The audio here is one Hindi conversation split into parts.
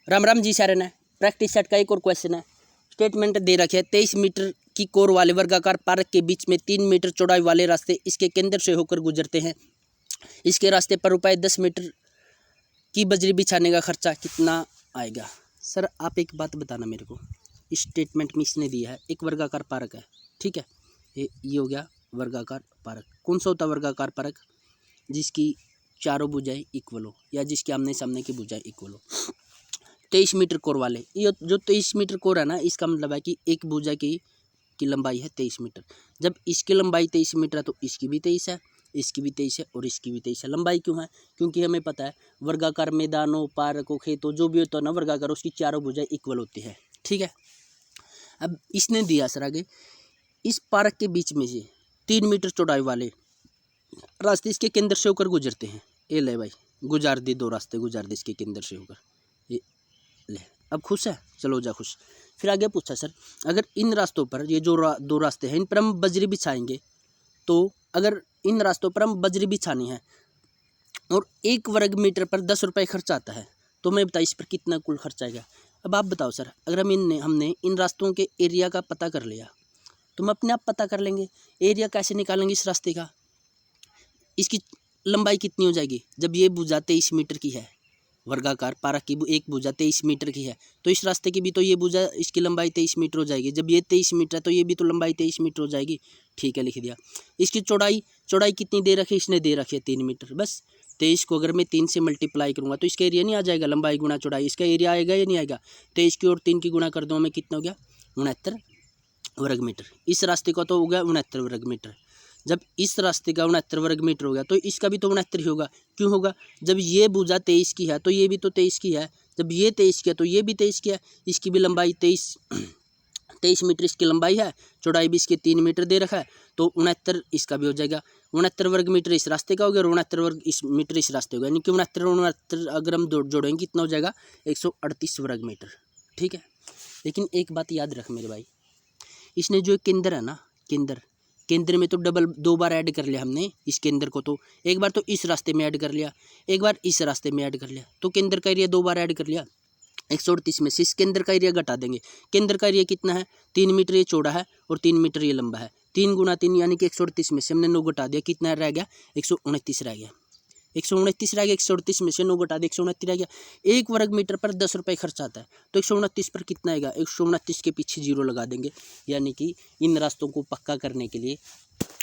राम राम जी सारे ने। प्रैक्टिस सेट का एक और क्वेश्चन है। स्टेटमेंट दे रखे है 23 मीटर की कोर वाले वर्गाकार पार्क के बीच में 3 मीटर चौड़ाई वाले रास्ते इसके केंद्र से होकर गुजरते हैं। इसके रास्ते पर रुपये 10 मीटर की बजरी बिछाने का खर्चा कितना आएगा। सर आप एक बात बताना मेरे को, इस स्टेटमेंट में इसने दिया है एक वर्गाकार पार्क है, ठीक है, ये हो गया वर्गाकार पार्क। कौन सा होता है वर्गाकार पार्क? जिसकी चारों भुजाएं इक्वल हो या जिसके आमने सामने की भुजाएं इक्वल हो। 23 मीटर कोर वाले, ये जो 23 मीटर कोर है ना, इसका मतलब है कि एक भुजा की लंबाई है 23 मीटर। जब इसकी लंबाई 23 मीटर है तो इसकी भी 23 है, इसकी भी 23 है और इसकी भी 23 है। लंबाई क्यों है? क्योंकि हमें पता है वर्गाकार मैदानों, पार्कों, खेतों जो भी होता है ना वर्गाकार, उसकी चारों भुजाएं इक्वल होती है, ठीक है। अब इसने दिया सर आगे, इस पार्क के बीच में से 3 मीटर चौड़ाई वाले रास्ते इसके केंद्र से होकर गुजरते हैं। ये ले भाई, गुजार दे, 2 रास्ते गुजार दे इसके केंद्र से होकर, ये ले। अब खुश है? चलो जा खुश। फिर आगे पूछा सर, अगर इन रास्तों पर ये जो 2 रास्ते हैं इन पर हम बजरी बिछाएंगे, तो अगर इन रास्तों पर हम बजरी बिछानी है और 1 वर्ग मीटर पर 10 रुपये खर्च आता है, तो मैं बताइए इस पर कितना कुल खर्च आएगा। अब आप बताओ सर, अगर हमने इन रास्तों के एरिया का पता कर लिया तो हम अपने आप पता कर लेंगे एरिया कैसे निकालेंगे इस रास्ते का। इसकी लंबाई कितनी हो जाएगी? जब ये भुजा 23 मीटर की है, वर्गाकार पार्क की एक भुजा 23 मीटर की है, तो इस रास्ते की भी तो ये भुजा, इसकी लंबाई 23 मीटर हो जाएगी। जब ये 23 मीटर है तो ये भी तो लंबाई 23 मीटर हो जाएगी, ठीक है, लिख दिया। इसकी चौड़ाई कितनी दे रखी है? इसने दे रखी है 3 मीटर। बस 23 को अगर मैं 3 से मल्टीप्लाई करूँगा तो इसका एरिया नहीं आ जाएगा, लंबाई गुणा चौड़ाई, इसका एरिया आएगा या नहीं आएगा? 23 की और 3 की गुणा कर दो, हमें कितना हो गया? 69 वर्ग मीटर। इस रास्ते का तो हो गया 69 वर्ग मीटर। जब इस रास्ते का 69 वर्ग मीटर हो गया तो इसका भी तो 69 ही होगा। क्यों होगा? जब ये भुजा 23 की है तो ये भी तो 23 की है, जब ये 23 की है तो ये भी 23 की है। इसकी भी लंबाई 23 मीटर इसकी लंबाई है, चौड़ाई भी इसके 3 मीटर दे रखा है, तो 69 इसका भी हो जाएगा। 69 वर्ग मीटर इस रास्ते का हो गया और 69 वर्ग मीटर इस रास्ते होगा, यानी कि 69 अगर हम जोड़ेंगे कितना हो जाएगा? 138 वर्ग मीटर, ठीक है। लेकिन एक बात याद रख मेरे भाई, इसने जो केंद्र है ना, केंद्र में तो डबल 2 बार ऐड कर लिया हमने इस केंद्र को, तो एक बार तो इस रास्ते में ऐड कर लिया, एक बार इस रास्ते में ऐड कर लिया, तो केंद्र का एरिया 2 बार ऐड कर लिया। 138 में से इस केंद्र का एरिया घटा देंगे। केंद्र का एरिया कितना है? 3 मीटर ये चौड़ा है और 3 मीटर ये लंबा है। 3 गुना 3 यानी कि 138 में से हमने 9 घटा दिया, कितना रह गया? 129 रह गया। 129 रह गया, 138 में से 9 घटा दिया, 129 रह गया। 1 वर्ग मीटर पर 10 रुपये खर्च आता है, तो 129 पर कितना आएगा? 129 के पीछे 0 लगा देंगे, यानी कि इन रास्तों को पक्का करने के लिए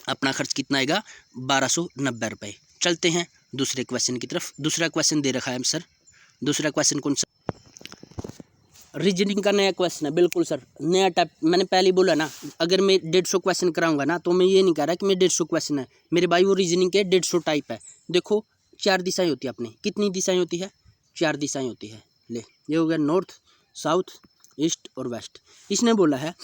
अपना खर्च कितना आएगा? 1290 रुपये। चलते हैं दूसरे क्वेश्चन की तरफ। दूसरा क्वेश्चन दे रखा है सर, दूसरा क्वेश्चन कौन सा? रीजनिंग का नया क्वेश्चन है, बिल्कुल सर, नया टाइप। मैंने पहले ही बोला ना, अगर मैं 150 क्वेश्चन कराऊंगा ना तो मैं ये नहीं कह रहा कि मैं 150 क्वेश्चन है मेरे भाई, वो रीजनिंग के 150 टाइप है। देखो 4 दिशाएं होती है अपनी, कितनी दिशाएं होती है? 4 दिशाएं होती है। ले, ये हो गया नॉर्थ, साउथ, ईस्ट और वेस्ट। इसने बोला है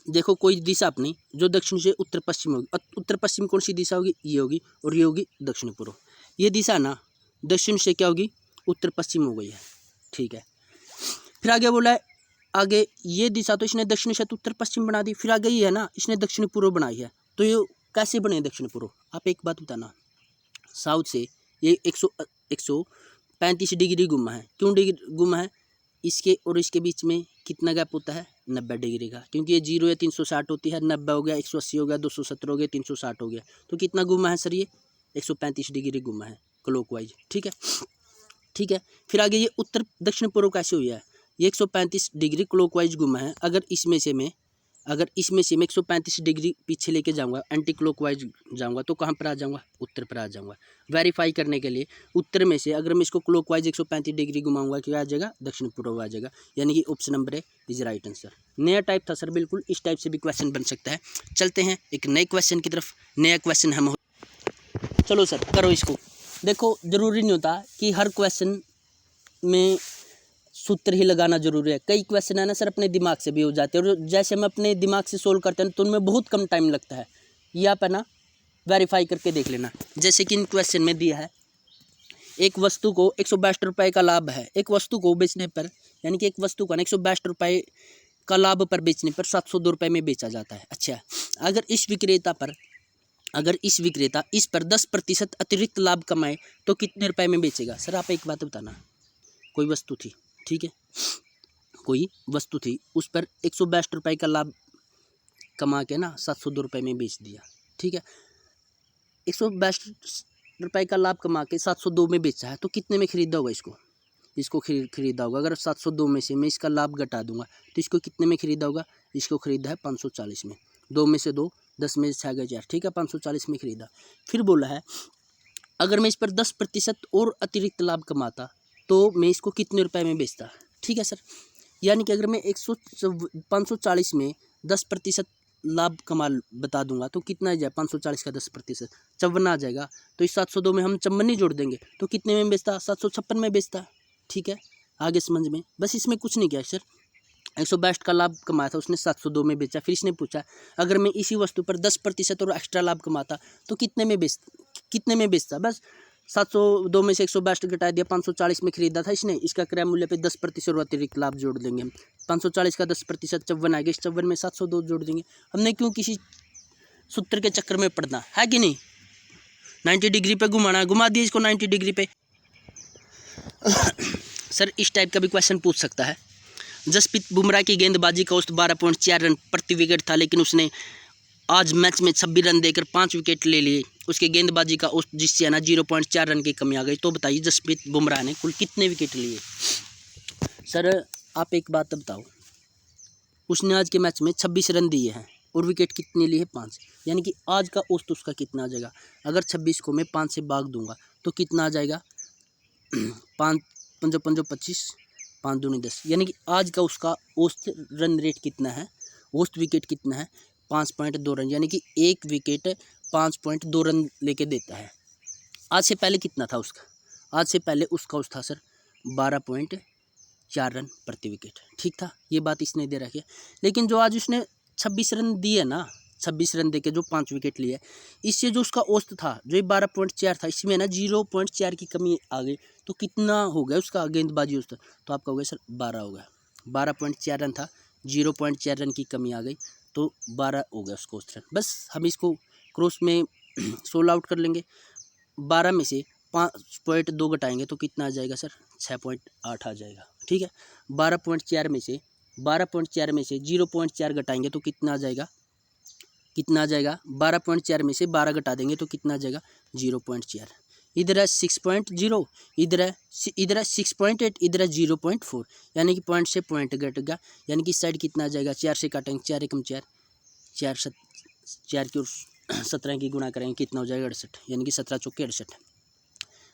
देखो कोई दिशा अपनी जो दक्षिण से उत्तर पश्चिम होगी, उत्तर पश्चिम कौन सी दिशा होगी? ये होगी, और ये होगी दक्षिण पूर्व। ये दिशा ना दक्षिण से क्या होगी? उत्तर पश्चिम हो गई है, ठीक है। फिर आगे बोला है, आगे ये दिशा तो इसने दक्षिण से उत्तर पश्चिम बना दी, फिर आगे ये है ना इसने दक्षिण पूर्व बनाई है, तो ये कैसे बने दक्षिण पूर्व? आप एक बात बताना, साउथ से ये 135 डिग्री घुमा है। क्यों डिग्री घुमा है? इसके और इसके बीच में कितना गैप होता है? 90 डिग्री का, क्योंकि ये 0 या 360 होती है, 90 हो गया, 180 हो गया, 270 हो गया, 360 हो गया, तो कितना घुमा है सर? ये 135 डिग्री घुमा है क्लॉकवाइज, ठीक है, ठीक है। फिर आगे ये उत्तर दक्षिण पूर्व कैसे हुई है? ये 135 डिग्री क्लॉकवाइज घुमा है। अगर इसमें से मैं 135 डिग्री पीछे लेके जाऊंगा, एंटी क्लॉकवाइज जाऊंगा, तो कहाँ पर आ जाऊंगा? उत्तर पर आ जाऊंगा। वेरीफाई करने के लिए उत्तर में से अगर मैं इसको क्लॉकवाइज 135 डिग्री घुमाऊंगा, क्या आ जाएगा? दक्षिण पूर्व आ जाएगा, यानी कि option number A is right answer. नया टाइप था सर, बिल्कुल इस टाइप से भी क्वेश्चन बन सकता है। चलते हैं एक नए क्वेश्चन की तरफ। नया क्वेश्चन हम, चलो सर करो इसको। देखो जरूरी नहीं होता कि हर क्वेश्चन में सूत्र ही लगाना जरूरी है। कई क्वेश्चन है ना सर अपने दिमाग से भी हो जाते हैं, और जैसे हम अपने दिमाग से सोल्व करते हैं तो उनमें बहुत कम टाइम लगता है। ये आप है ना वेरीफाई करके देख लेना। जैसे कि इन क्वेश्चन में दिया है, एक वस्तु को 162 रुपये का लाभ है। एक वस्तु को बेचने पर, यानी कि एक वस्तु को 162 रुपये का लाभ पर बेचने पर 702 रुपये में बेचा जाता है। अच्छा, अगर इस विक्रेता इस पर 10% अतिरिक्त लाभ कमाए तो कितने रुपए में बेचेगा? सर आप एक बात बताना, कोई वस्तु थी, ठीक है, कोई वस्तु थी, उस पर 162 रुपये का लाभ कमा के ना 702 रुपये में बेच दिया। ठीक है, 162 रुपये का लाभ कमा के 702 में बेचा है, तो कितने में खरीदा होगा इसको खरीदा होगा। अगर 702 में से मैं इसका लाभ घटा दूंगा तो इसको कितने में खरीदा होगा, इसको खरीदा है 540 में। 2 में से 2, 10 में से 6 गए 4, ठीक है, 540 में खरीदा। फिर बोला है अगर मैं इस पर 10% और अतिरिक्त लाभ कमाता तो मैं इसको कितने रुपए में बेचता। ठीक है सर, यानी कि अगर मैं 540 में 10% लाभ कमा बता दूंगा तो कितना आ जाए, 540 का 10% 54 आ जाएगा। तो इस 702 में हम 54 ही जोड़ देंगे तो कितने में बेचता, 756 में बेचता। ठीक है, आगे समझ में, बस इसमें कुछ नहीं किया सर। 162 का लाभ कमाया था उसने, 702 में बेचा। फिर इसने पूछा अगर मैं इसी वस्तु पर 10% और एक्स्ट्रा लाभ कमाता तो कितने में बेचता। बस 702 में से 162 घटा दिया, 540 में खरीदा था इसने, इसका क्रय मूल्य पे 10% और अतिरिक्त लाभ जोड़ देंगे हम। 540 का 10% 54 आएगा, इस 54 में 702 जोड़ देंगे। हमने क्यों किसी सूत्र के चक्कर में पड़ना है कि नहीं। 90 डिग्री पे घुमा दिए इसको 90 डिग्री पे। सर इस टाइप का भी क्वेश्चन पूछ सकता है। जसप्रीत बुमराह की गेंदबाजी का औसत 12.4 रन प्रति विकेट था, लेकिन उसने आज मैच में 26 रन देकर 5 विकेट ले लिए। उसके गेंदबाजी का औसत जिससे है ना 0.4 रन की कमी आ गई। तो बताइए जसप्रीत बुमराह ने कुल कितने विकेट लिए। सर आप एक बात बताओ, उसने आज के मैच में 26 रन दिए हैं और विकेट कितने लिए, 5, यानी कि आज का औसत उसका कितना आ जाएगा। अगर 26 को मैं 5 से भाग दूंगा तो कितना आ जाएगा, 5 5 5 25, 5 दूनी 10, यानी कि आज का उसका औसत रन रेट कितना है, औसत विकेट कितना है, 5.2 रन, यानी कि एक विकेट 5.2 रन लेके देता है। आज से पहले कितना था उसका, आज से पहले उसका औसत था सर 12.4 रन प्रति विकेट। ठीक था, ये बात इसने दे रखी है। लेकिन जो आज उसने 26 रन दिए ना, 26 रन देके जो 5 विकेट लिए, इससे जो उसका औसत था जो ये 12.4 था, इसमें ना 0.4 की कमी आ गई। तो कितना हो गया उसका गेंदबाजी औसत, तो आपका हो गया सर 12 हो गया। 12.4 रन था, 0.4 रन की कमी आ गई तो 12 हो गया उसको औसत रन। बस हम इसको क्रॉस में 16 आउट कर लेंगे। 12 में से 5.2 घटाएंगे तो कितना आ जाएगा सर, 6.8 आ जाएगा। ठीक है, 12.4 में से 0.4 घटाएंगे तो कितना आ जाएगा, 12.4 में से 12 घटा देंगे तो कितना आ जाएगा, 0.4। इधर है 6.0, इधर है 6.8, इधर है 0.4, यानी कि पॉइंट से पॉइंट घट गया। यानी कि इस साइड कितना आ जाएगा, 4 से काटेंगे, 4 एकम 4, 4 की और 17 की गुणा करेंगे, कितना हो जाएगा 68, यानी कि 17 चौके 68।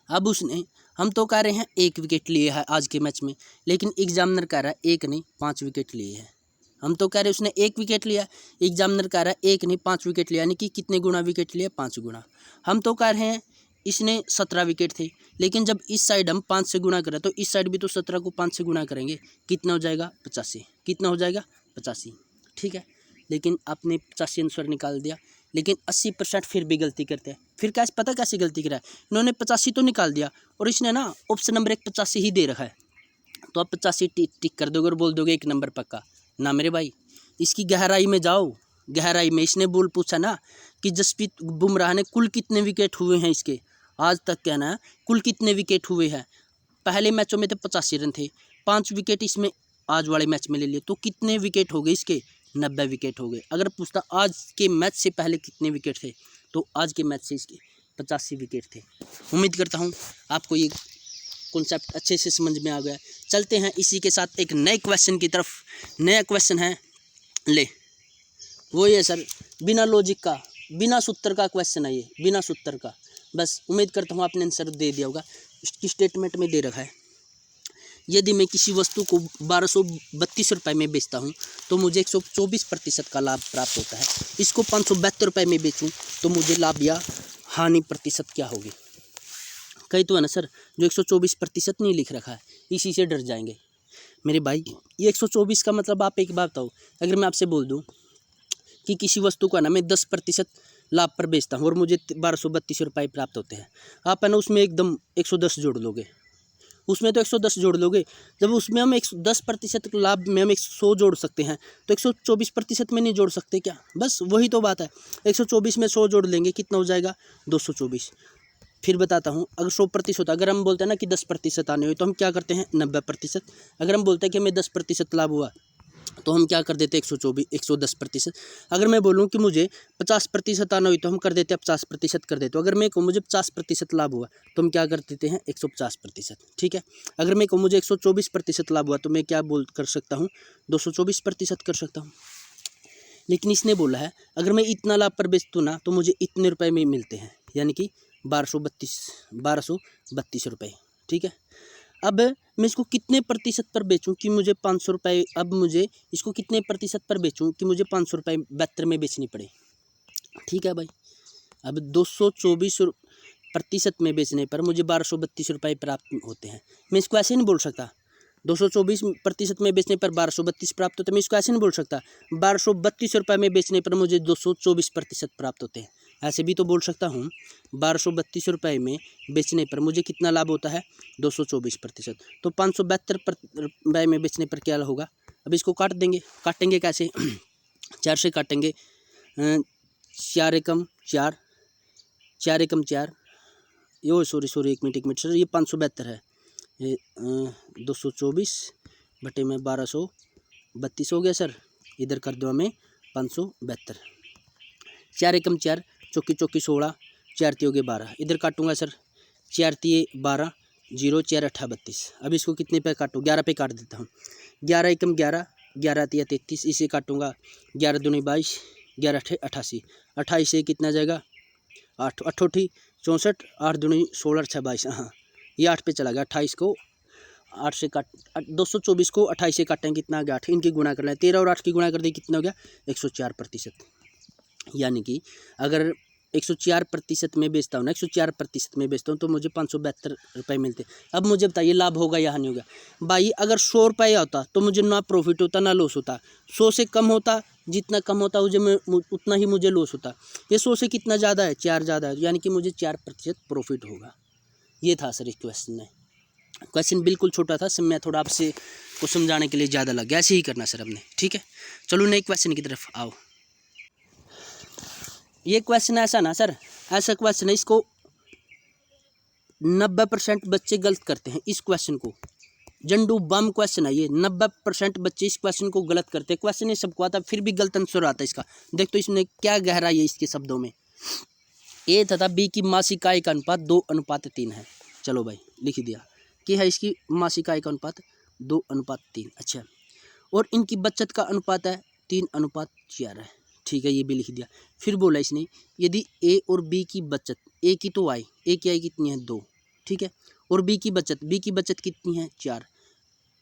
अब उसने, हम तो कह रहे हैं 1 विकेट लिए है आज के मैच में, लेकिन एग्जामिनर कह रहा है 1 नहीं 5 विकेट लिए हैं। हम तो कह रहे हैं उसने 1 विकेट लिया, एग्जामिनर कह रहा है 1 नहीं 5 विकेट लिया, यानी कि कितने गुना विकेट लिए, 5 गुना। हम तो कह रहे हैं इसने 17 विकेट थे, लेकिन जब इस साइड हम 5 से गुना करें तो इस साइड भी तो 17 को 5 से गुना करेंगे, कितना हो जाएगा 85, कितना हो जाएगा 85। ठीक है, लेकिन आपने 85 आंसर निकाल दिया, लेकिन 80% फिर भी गलती करते हैं। फिर कैसे पता कैसे गलती करा है, इन्होंने 85 तो निकाल दिया और इसने ना ऑप्शन नंबर 1 85 ही दे रखा है, तो आप 85 टिक कर दोगे और बोल दोगे 1 नंबर पक्का ना। मेरे भाई इसकी गहराई में जाओ, गहराई में। इसने बोल पूछा ना कि जसप्रीत बुमराह ने कुल कितने विकेट हुए हैं इसके आज तक, कहना है कुल कितने विकेट हुए हैं। पहले मैचों में तो 85 रन थे, 5 विकेट इसमें आज वाले मैच में ले लिए, तो कितने विकेट हो गए इसके, 90 विकेट हो गए। अगर पूछता आज के मैच से पहले कितने विकेट थे, तो आज के मैच से इसके 85 विकेट थे। उम्मीद करता हूँ आपको ये कॉन्सेप्ट अच्छे से समझ में आ गया। चलते हैं इसी के साथ एक नए क्वेश्चन की तरफ। नया क्वेश्चन है, ले वो ये सर बिना लॉजिक का, बिना सूत्र का क्वेश्चन है ये, बिना सूत्र का। बस उम्मीद करता हूँ आपने आंसर दे दिया होगा। इसकी स्टेटमेंट में दे रखा है, यदि मैं किसी वस्तु को 1232 रुपये में बेचता हूँ तो मुझे 124% का लाभ प्राप्त होता है। इसको 572 रुपये में बेचूँ तो मुझे लाभ या हानि प्रतिशत क्या होगी। कई तो है ना सर जो 124% नहीं लिख रखा है, इसी से डर जाएंगे मेरे भाई। ये 124 का मतलब आप एक बात बताओ, अगर मैं आपसे बोल दूँ कि किसी वस्तु का ना मैं 10% लाभ पर बेचता हूँ और मुझे 1232 रुपये प्राप्त होते हैं, आप है ना उसमें एकदम 110 जोड़ लोगे, उसमें तो 110 जोड़ लोगे। जब उसमें हम 10% लाभ में हम 100 जोड़ सकते हैं तो 124% में नहीं जोड़ सकते क्या। बस वही तो बात है, 124 में 100 जोड़ लेंगे, कितना हो जाएगा 224। फिर बताता हूँ, अगर 100% अगर हम बोलते हैं ना कि 10% आने हुए तो हम क्या करते हैं 90%। अगर हम बोलते हैं कि हमें 10% लाभ हुआ तो हम क्या कर देते हैं 110%। अगर मैं बोलूँ कि मुझे 50% आना हुई तो हम कर देते हैं 50% कर देते हो। अगर मैं कहूँ मुझे 50% लाभ हुआ तो हम क्या कर देते हैं 150%। ठीक है। अगर मैं कहूँ मुझे 124% लाभ हुआ तो मैं क्या बोल कर सकता हूँ 224% कर सकता हूँ। लेकिन इसने बोला है अगर मैं इतना लाभ पर बेचतूँ ना तो मुझे इतने रुपए में मिलते हैं, यानी कि 1232 रुपये। ठीक है। अब मैं इसको कितने प्रतिशत पर बेचूं कि मुझे 500 रुपये, अब मुझे इसको कितने प्रतिशत पर बेचूं कि मुझे 500 रुपये 72 में बेचनी पड़े। ठीक है भाई। अब 224% में बेचने पर मुझे 1232 रुपये प्राप्त होते हैं। मैं इसको ऐसे नहीं बोल सकता 224% में बेचने पर 1232 प्राप्त होते हैं। मैं इसको ऐसे नहीं बोल सकता 1232 रुपये में बेचने पर मुझे 224% प्राप्त होते हैं। ऐसे भी तो बोल सकता हूँ 1232 रुपये में बेचने पर मुझे कितना लाभ होता है 224%। तो 572 रुपये में बेचने पर क्या होगा। अब इसको काटेंगे कैसे 4 से काटेंगे, 4 एकम 4, 4 एकम 4, यो सॉरी 1 मिनट सर, ये 572 है, ये 224 बटे में 1232 हो गया सर। इधर कर दो हमें 572, 4 एकम 4, चौकी 16, 4 तीय हो गए 12, इधर काटूंगा सर 4 तीय 12, 0 4 8 32। अब इसको कितने पे काटूँ 11 पे काट देता हूँ। 11 एकम 11, 11 तीय 33, इसे काटूंगा 11 दूनी 22, 11 अठे 88, 28 से कितना जाएगा 8, 8 64, 8 दूनी 16 6 22। हाँ ये 8 पे चला गया। 28 को 8 से काट 224 को 28 से काटेंगे कितना आ गया 8, इनकी गुणा कर लें 13 और 8 की गुणा कर दी कितना हो गया 104%। यानी कि अगर 104% में बेचता हूँ ना 104% में बेचता हूँ तो मुझे 572 रुपये मिलते। अब मुझे बताइए लाभ होगा या हानि होगा। भाई अगर 100 रुपये होता तो मुझे ना प्रॉफिट होता ना लॉस होता। 100 से कम होता, जितना कम होता उतना ही मुझे लॉस होता। ये 100 से कितना ज़्यादा है 4 ज़्यादा है, यानी कि मुझे 4% प्रॉफिट होगा। ये था सर इस क्वेश्चन में। क्वेश्चन बिल्कुल छोटा था, मैं थोड़ा आपसे को समझाने के लिए ज़्यादा लग गया। ऐसे ही करना सर हमने। ठीक है। चलो नए क्वेश्चन की तरफ आओ। ये क्वेश्चन ऐसा ना सर, ऐसा क्वेश्चन है इसको 90% बच्चे गलत करते हैं। इस क्वेश्चन को जंडू बम क्वेश्चन है ये, 90% बच्चे इस क्वेश्चन को गलत करते हैं। क्वेश्चन ये सबको आता है फिर भी गलत आंसर आता है इसका। देख तो इसने क्या गहराई है इसके शब्दों में। ए तथा बी की मासिक आय का अनुपात 2:3 है। चलो भाई लिख दिया कि है इसकी मासिक आय का अनुपात 2:3। अच्छा, और इनकी बचत का अनुपात है 3:4 है। ठीक है, ये भी लिख दिया। फिर बोला इसने यदि ए और बी की बचत, ए की तो आय, ए की आय कितनी है 2, ठीक है, और बी की बचत कितनी है 4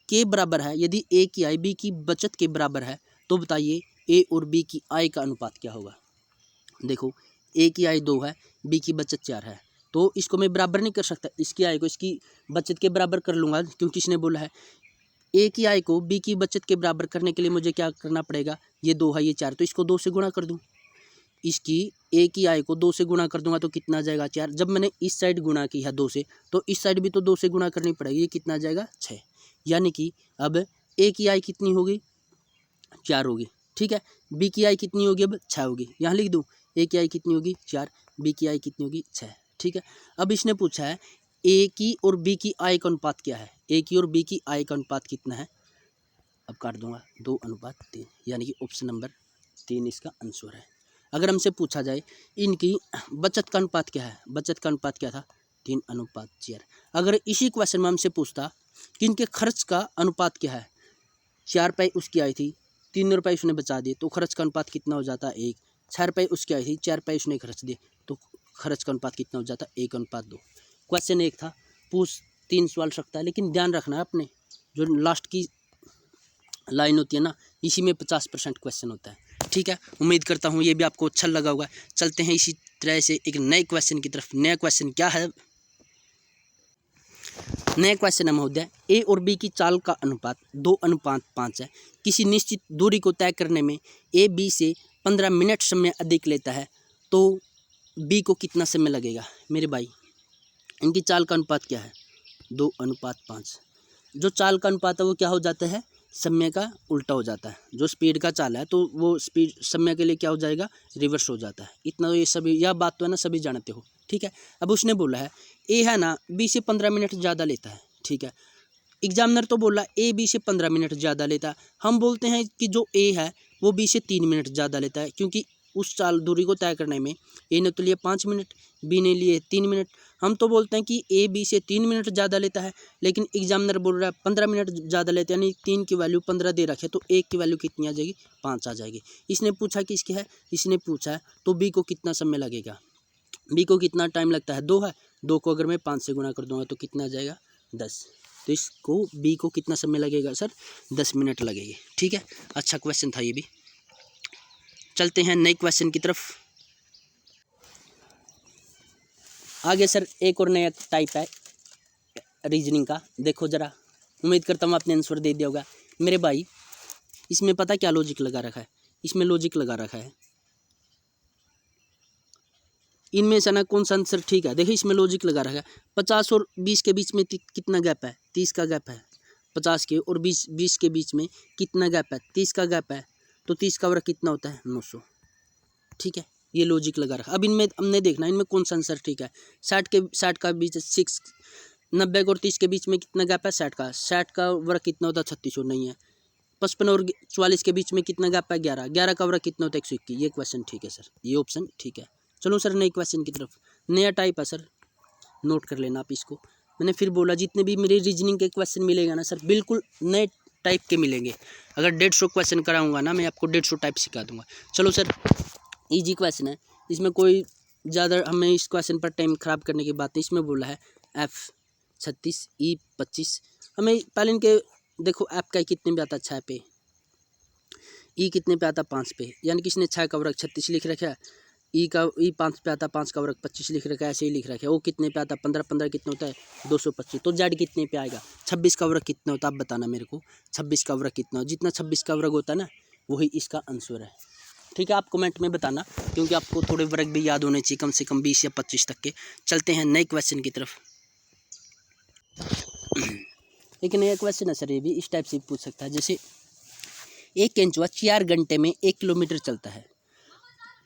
के बराबर है। यदि ए की आय बी की बचत के बराबर है तो बताइए ए और बी की आय का अनुपात क्या होगा। देखो ए की आय 2 है, बी की बचत 4 है, तो इसको मैं बराबर नहीं कर सकता, इसकी आय को इसकी बचत के बराबर कर लूँगा, क्योंकि इसने बोला है ए की आय को बी की बचत के बराबर करने के लिए मुझे क्या करना पड़ेगा, ये 2 है ये 4, तो इसको 2 से गुणा कर दूँ। इसकी ए की आय को 2 से गुणा कर दूंगा तो कितना जाएगा 4। जब मैंने इस साइड गुणा की है 2 से, तो इस साइड भी तो 2 से गुणा करनी पड़ेगी, ये कितना जाएगा 6। यानी कि अब ए की आय कितनी होगी 4 होगी, ठीक है, बी की आय कितनी होगी अब 6 होगी। यहाँ लिख दूँ ए की आय कितनी होगी 4, बी की आय कितनी होगी 6, ठीक है। अब इसने पूछा है ए की और बी की आय का अनुपात क्या है, ए की और बी की आय का अनुपात कितना है। अब काट दूंगा 2:3, यानी कि ऑप्शन नंबर 3 इसका आंसर है। अगर हमसे पूछा जाए इनकी बचत का अनुपात क्या है, बचत का अनुपात क्या था 3:4। अगर इसी क्वेश्चन में हमसे पूछता कि इनके खर्च का अनुपात क्या है, 4 रुपये उसकी आई थी, 3 रुपये उसने बचा दिए, तो खर्च का अनुपात कितना हो जाता 1। 6 रुपये उसकी आई थी, 4 रुपये उसने खर्च दिए, तो खर्च का अनुपात कितना हो जाता 1:2। क्वेश्चन एक था, पूछ 3 सवाल सकता है, लेकिन ध्यान रखना आपने जो लास्ट की लाइन होती है ना, इसी में 50% क्वेश्चन होता है। ठीक है, उम्मीद करता हूँ ये भी आपको अच्छा लगा होगा। चलते हैं इसी तरह से एक नए क्वेश्चन की तरफ। नया क्वेश्चन क्या है, नया क्वेश्चन है महोदय, ए और बी की चाल का अनुपात 2:5 है। किसी निश्चित दूरी को तय करने में ए बी से 15 मिनट समय अधिक लेता है, तो बी को कितना समय लगेगा। मेरे भाई इनकी चाल का अनुपात क्या है 2:5। जो चाल का अनुपात है वो क्या हो जाता है, समय का उल्टा हो जाता है। जो स्पीड का चाल है तो वो स्पीड समय के लिए क्या हो जाएगा, रिवर्स हो जाता है। इतना तो ये सभी, यह बात तो है ना सभी जानते हो। ठीक है। अब उसने बोला है ए है ना 20 से 15 मिनट ज़्यादा लेता है, ठीक है। एग्जामिनर तो बोला ए 20 से 15 मिनट ज़्यादा लेता है, हम बोलते हैं कि जो ए है वो 20 से 3 मिनट ज़्यादा लेता है, क्योंकि उस चाल दूरी को तय करने में ए ने तो लिए 5 मिनट, बी ने लिए 3 मिनट। हम तो बोलते हैं कि ए बी से 3 मिनट ज़्यादा लेता है, लेकिन एग्जामिनर बोल रहा है 15 मिनट ज़्यादा लेता है, यानी 3 की वैल्यू 15 दे रखे, तो ए की वैल्यू कितनी आ जाएगी, 5 आ जाएगी। इसने पूछा कि इसकी है, इसने पूछा है तो बी को कितना समय लगेगा, बी को कितना टाइम लगता है, 2 है, 2 को अगर मैं 5 से गुणा कर दूंगा तो कितना आ जाएगा, 10। तो इसको बी को कितना समय लगेगा सर, 10 मिनट लगेगी, ठीक है। अच्छा क्वेश्चन था ये भी। चलते हैं नए क्वेश्चन की तरफ। आगे सर एक और नया टाइप है रीजनिंग का, देखो ज़रा, उम्मीद करता हूँ आपने आंसर दे दिया होगा मेरे भाई। इसमें पता क्या लॉजिक लगा रखा है, इसमें लॉजिक लगा रखा है, इनमें से ना कौन सा आंसर ठीक है। देखिए इसमें लॉजिक लगा रखा है, 50 और 20 के बीच में कितना गैप है, 30 का गैप है। 50 के और 20 के बीच में कितना गैप है, 30 का गैप है, तो 30 का वर्ग कितना होता है, 900, ठीक है। ये लॉजिक लगा रखा। अब इनमें हमने देखना इनमें कौन सा आंसर ठीक है। 60 का बीच 6, 90 और 30 के बीच में कितना गैप है, 60 का वर्ग कितना होता है, 3600 नहीं है। 55 और 44 के बीच में कितना गैप है, 11 का वर्ग कितना होता है, 121। ये क्वेश्चन ठीक है सर, ये ऑप्शन ठीक है। चलो सर नए क्वेश्चन की तरफ, नया टाइप है सर, नोट कर लेना आप इसको। मैंने फिर बोला जितने भी मेरे रीजनिंग के क्वेश्चन मिलेगा ना सर, बिल्कुल नए टाइप के मिलेंगे। अगर 150 क्वेश्चन कराऊंगा ना मैं, आपको 150 टाइप सिखा दूंगा। चलो सर इजी क्वेश्चन है, इसमें कोई ज़्यादा हमें इस क्वेश्चन पर टाइम ख़राब करने की बात नहीं। इसमें बोला है F36 E25, हमें पहले इनके देखो F का कितने पे आता है, 6 पे, E कितने पे आता है, 5 पे, यानी कि इसने 6 का वर्ग 36 लिख रखा है। ई 5 पे आता है, 5 का वर्ग 25 लिख रखा है, ऐसे ही लिख रखा है। वो कितने पे आता है, 15, 15 कितने होता है, 225। तो जेड कितने पे आएगा, 26 का वर्ग कितना होता है, आप बताना मेरे को, 26 का वर्ग कितना हो, जितना 26 का वर्ग होता है ना वही इसका आंसर है, ठीक है। आप कमेंट में बताना, क्योंकि आपको थोड़े वर्ग भी याद होने चाहिए, कम से कम 20 या 25 तक के। चलते हैं नए क्वेश्चन की तरफ। एक नया क्वेश्चन है सर, ये भी इस टाइप से पूछ सकता है, जैसे एक केंचुआ 4 घंटे में 1 किलोमीटर चलता है,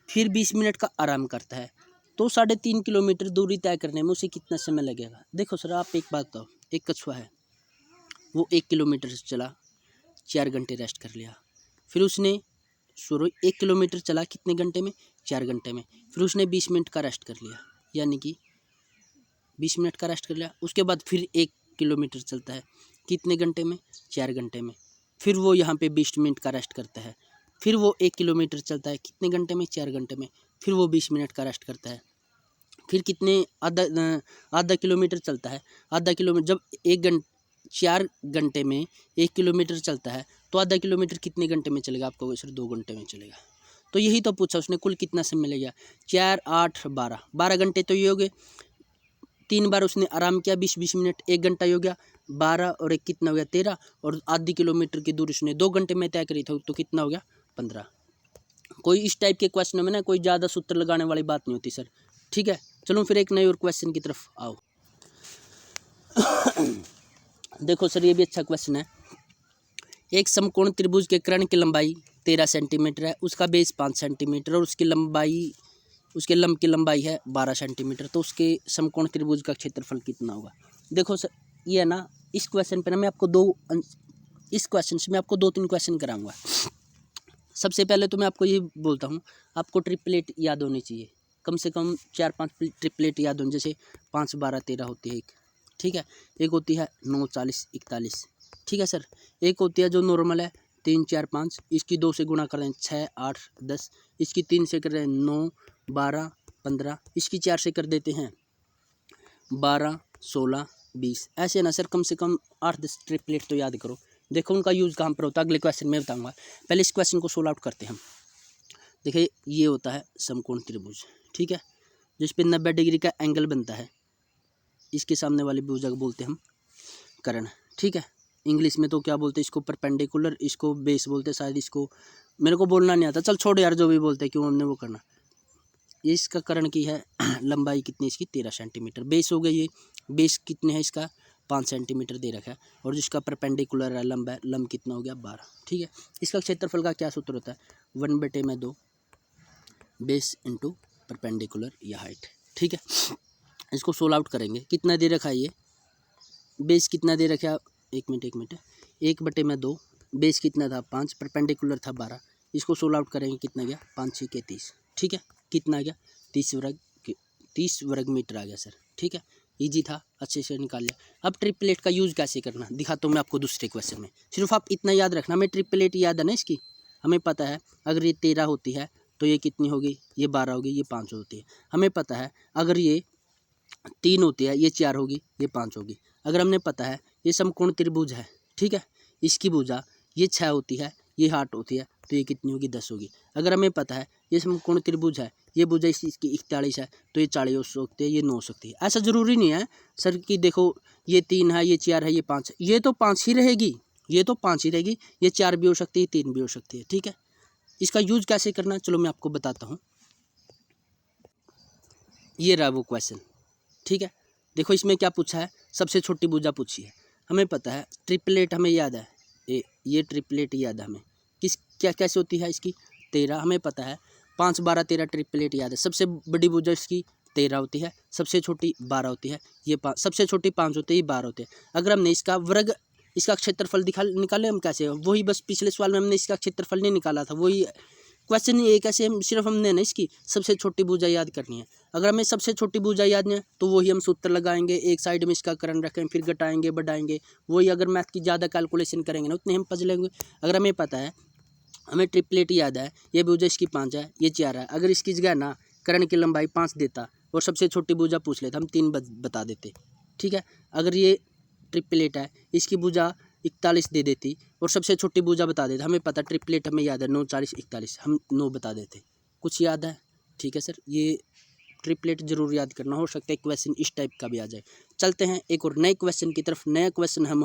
फिर 20 मिनट का आराम करता है, तो 3.5 किलोमीटर दूरी तय करने में उसे कितना समय लगेगा। देखो सर आप एक बात बताओ, एक कछुआ है वो 1 किलोमीटर से चला, 4 घंटे रेस्ट कर लिया, फिर उसने 1 किलोमीटर चला कितने घंटे में, 4 घंटे में, फिर उसने 20 मिनट का रेस्ट कर लिया, यानी कि 20 मिनट का रेस्ट कर लिया। उसके बाद फिर 1 किलोमीटर चलता है कितने घंटे में, 4 घंटे में, फिर वो यहाँ पे 20 मिनट का रेस्ट करता है, फिर वो 1 किलोमीटर चलता है कितने घंटे में, 4 घंटे में, फिर वो 20 मिनट का रेस्ट करता है, फिर कितने आधा किलोमीटर चलता है। आधा किलोमीटर जब 4 घंटे में 1 किलोमीटर चलता है, तो आधा किलोमीटर कितने घंटे में चलेगा, आपको सर 2 घंटे में चलेगा। तो यही तो पूछा उसने, कुल कितना समय मिलेगा, 4, 8, 12 घंटे तो ये हो गए। 3 बार उसने आराम किया, 20-20 मिनट, 1 घंटा हो गया, 12 और 1 कितना हो गया, 13, और आधी किलोमीटर की दूरी उसने 2 घंटे में तय करी थी, तो कितना हो गया, 15। कोई इस टाइप के क्वेश्चन में ना कोई ज़्यादा सूत्र लगाने वाली बात नहीं होती सर, ठीक है। चलो फिर एक नए और क्वेश्चन की तरफ आओ। देखो सर ये भी अच्छा क्वेश्चन है। एक समकोण त्रिभुज के कर्ण की लंबाई 13 सेंटीमीटर है, उसका बेस 5 सेंटीमीटर और उसके लंब की लंबाई है 12 सेंटीमीटर, तो उसके समकोण त्रिभुज का क्षेत्रफल कितना होगा। देखो सर ये है ना, इस क्वेश्चन पे ना मैं आपको इस क्वेश्चन से मैं आपको 2-3 क्वेश्चन कराऊंगा। सबसे पहले तो मैं आपको ये बोलता हूँ, आपको ट्रिपलेट याद होनी चाहिए, कम से कम 4-5 ट्रिपलेट याद होनी, जैसे 5, 12, 13 होती है एक, ठीक है। एक होती है 9, 40, 41, ठीक है सर। एक होती है जो नॉर्मल है 3, 4, 5, इसकी 2 से गुणा कर दें 6, 8, 10, इसकी 3 से कर दें 9, 12, 15, इसकी 4 से कर देते हैं 12, 16, 20, ऐसे ना सर कम से कम 8-10 ट्रिपलेट तो याद करो। देखो उनका यूज़ कहाँ पर होता है, अगले क्वेश्चन में बताऊंगा, पहले इस क्वेश्चन को सोल्व आउट करते हैं हम। देखिए ये होता है समकोण त्रिभुज, ठीक है, जिस पे 90 डिग्री का एंगल बनता है, इसके सामने वाली भुजा को बोलते हैं हम कर्ण, ठीक है। इंग्लिश में तो क्या बोलते हैं इसको, परपेंडिकुलर, इसको बेस बोलते हैं शायद, इसको मेरे को बोलना नहीं आता, चल छोड़ यार, जो भी बोलते हैं क्यों हमने वो करना। ये इसका कर्ण की है लंबाई कितनी, इसकी 13 सेंटीमीटर, बेस हो गई, ये बेस कितने है इसका 5 सेंटीमीटर दे रखा है, और जिसका परपेंडिकुलर है लंब है, लंब कितना हो गया 12, ठीक है। इसका क्षेत्रफल का क्या सूत्र होता है, 1/2 बेस इंटू परपेंडिकुलर या हाइट, ठीक है। इसको सोल्व आउट करेंगे। कितना दे रखा है ये बेस कितना दे रखा है, एक मिनट 1/2, बेस कितना था 5, परपेंडिकुलर था 12। इसको सोल्व आउट करेंगे, कितना गया 5 6 के 30, ठीक है। कितना आ गया 30 वर्ग मीटर आ गया सर, ठीक है। इजी था, अच्छे से निकाल लिया। अब ट्रिपलेट का यूज़ कैसे करना दिखाता हूँ मैं आपको दूसरे क्वेश्चन में। सिर्फ आप इतना याद रखना, हमें ट्रिपलेट याद है ना इसकी, हमें पता है अगर ये 13 होती है तो ये कितनी होगी, ये 12 होगी, ये 5 होती है। हमें पता है अगर ये 3 होती है, ये 4 होगी, ये 5 होगी। अगर हमने पता है ये समकोण त्रिभुज है, ठीक है, इसकी भुजा ये 6 होती है, ये 8 होती है, तो ये कितनी होगी 10 होगी। अगर हमें पता है ये समकोण त्रिभुज है, ये भुजा इसकी 41 है, तो ये 40 हो सकती है, ये 9 हो सकती है। ऐसा ज़रूरी नहीं है सर कि देखो ये 3 है, ये 4 है, ये 5 है, ये तो 5 ही रहेगी, ये तो 5 ही रहेगी, ये 4 भी हो सकती है, 3 भी हो सकती है, ठीक है। इसका यूज कैसे करना चलो मैं आपको बताता हूँ। ये रहा वो क्वेश्चन, ठीक है। देखो इसमें क्या पूछा है, सबसे छोटी भुजा पूछी है। हमें पता है ट्रिपलेट, हमें याद है ये ट्रिपलेट याद है हमें, किस क्या कैसे होती है इसकी 13, हमें पता है 5 12 13 ट्रिपलेट याद है। सबसे बड़ी भुजा इसकी 13 होती है, सबसे छोटी 12 होती है, ये सबसे छोटी 5 होती है, ये 12 होती है। अगर हमने इसका वर्ग, इसका क्षेत्रफल निकाले हम कैसे, वही बस पिछले सवाल में हमने इसका क्षेत्रफल नहीं निकाला था, वही क्वेश्चन ये कैसे, हम सिर्फ हमने ना इसकी सबसे छोटी भुजा याद करनी है। अगर हमें सबसे छोटी भुजा याद नहीं है तो वही हम सूत्र लगाएंगे, एक साइड में इसका करण रखें, फिर घटाएंगे बढ़ाएंगे, वही अगर मैथ की ज़्यादा कैलकुलेशन करेंगे ना उतने हम पजलेंगे। अगर हमें पता है, हमें ट्रिपलेट याद है, ये भुजा इसकी 5 है, ये 4 है, अगर इसकी जगह ना करण की लंबाई 5 देता और सबसे छोटी भुजा पूछ लेता, हम 3 बता देते, ठीक है। अगर ये ट्रिपलेट है, इसकी भुजा 41 दे देती और सबसे छोटी भुजा बता देते, हमें पता ट्रिपलेट हमें याद है 9 40 41, हम 9 बता देते। कुछ याद है, ठीक है सर। ये ट्रिपलेट जरूर याद करना, हो सकता है क्वेश्चन इस टाइप का भी आ जाए। चलते हैं एक और नए क्वेश्चन की तरफ। नया क्वेश्चन हम